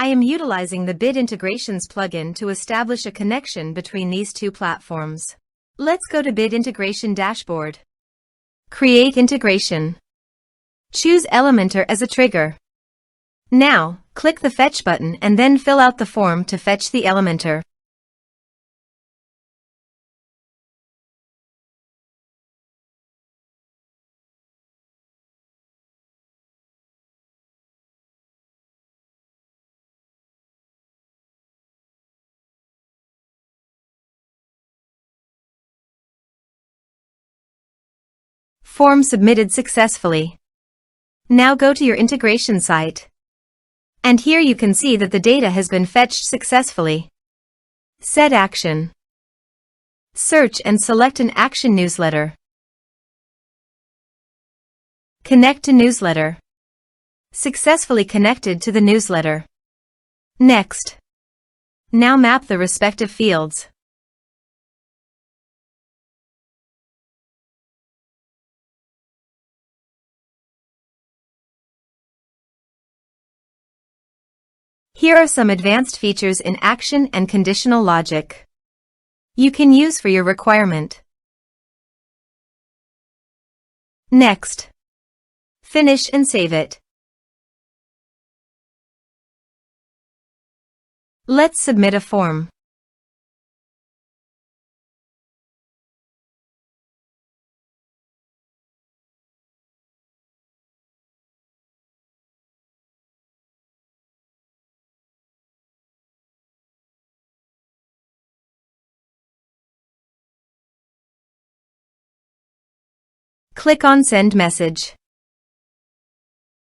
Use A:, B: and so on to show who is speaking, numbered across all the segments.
A: I am utilizing the Bid Integrations plugin to establish a connection between these two platforms. Let's go to Bid Integration Dashboard. Create integration. Choose Elementor as a trigger. Now, click the Fetch button and then fill out the form to fetch the Elementor. Form submitted successfully. Now go to your integration site. And here you can see that the data has been fetched successfully. Set action. Search and select an action newsletter. Connect to newsletter. Successfully connected to the newsletter. Next. Now map the respective fields. Here are some advanced features in action and conditional logic you can use for your requirement. Next. Finish and save it. Let's submit a form. Click on Send Message.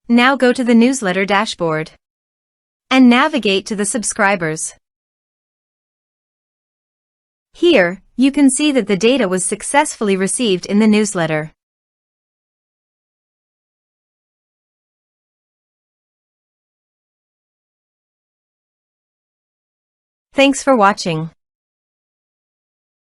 A: Now go to the newsletter dashboard and navigate to the subscribers. Here, you can see that the data was successfully received in the newsletter. Thanks for watching.